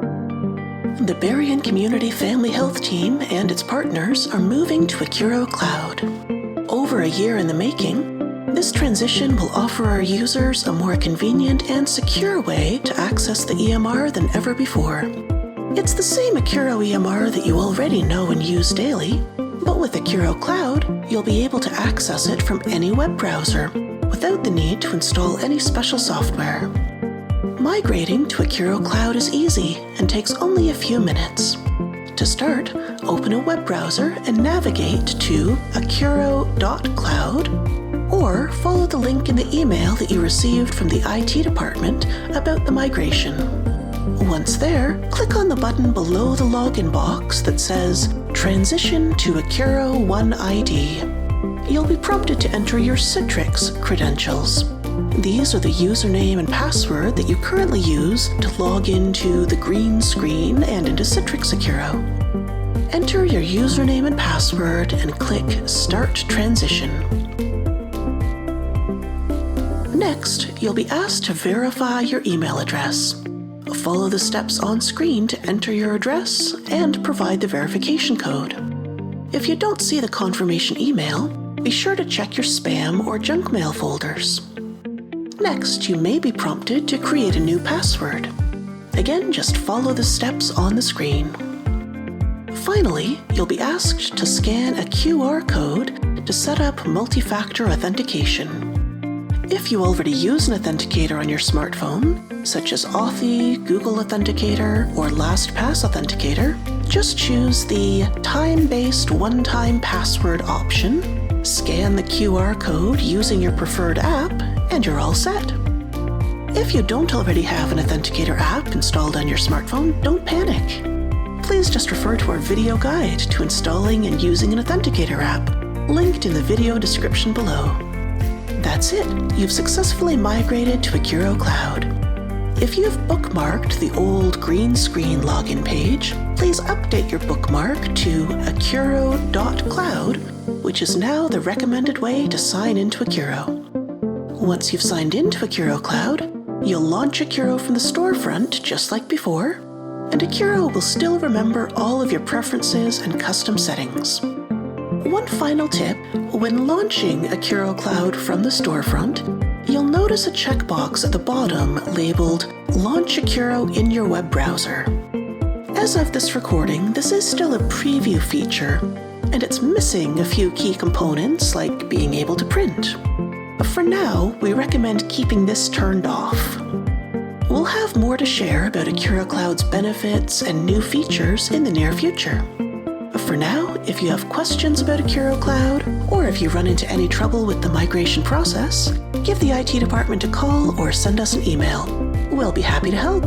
The Barrie Community Family Health Team and its partners are moving to Accuro Cloud. Over a year in the making, this transition will offer our users a more convenient and secure way to access the EMR than ever before. It's the same Accuro EMR that you already know and use daily, but with Accuro Cloud, you'll be able to access it from any web browser without the need to install any special software. Migrating to Accuro Cloud is easy and takes only a few minutes. To start, open a web browser and navigate to accuro.cloud, or follow the link in the email that you received from the IT department about the migration. Once there, click on the button below the login box that says Transition to Accuro OneID. You'll be prompted to enter your Citrix credentials. These are the username and password that you currently use to log into the green screen and into Citrix Accuro. Enter your username and password and click Start Transition. Next, you'll be asked to verify your email address. Follow the steps on screen to enter your address and provide the verification code. If you don't see the confirmation email, be sure to check your spam or junk mail folders. Next, you may be prompted to create a new password. Again, just follow the steps on the screen. Finally, you'll be asked to scan a QR code to set up multi-factor authentication. If you already use an authenticator on your smartphone, such as Authy, Google Authenticator, or LastPass Authenticator, just choose the time-based one-time password option, scan the QR code using your preferred app, and you're all set. If you don't already have an Authenticator app installed on your smartphone, don't panic. Please just refer to our video guide to installing and using an Authenticator app, linked in the video description below. That's it. You've successfully migrated to Accuro Cloud. If you've bookmarked the old green screen login page, please update your bookmark to accuro.cloud, which is now the recommended way to sign into Accuro. Once you've signed into Accuro Cloud, you'll launch Accuro from the storefront just like before, and Accuro will still remember all of your preferences and custom settings. One final tip, when launching Accuro Cloud from the storefront, you'll notice a checkbox at the bottom labeled Launch Accuro in your web browser. As of this recording, this is still a preview feature, and it's missing a few key components like being able to print. For now, we recommend keeping this turned off. We'll have more to share about Accuro Cloud's benefits and new features in the near future. For now, if you have questions about Accuro Cloud, or if you run into any trouble with the migration process, give the IT department a call or send us an email. We'll be happy to help.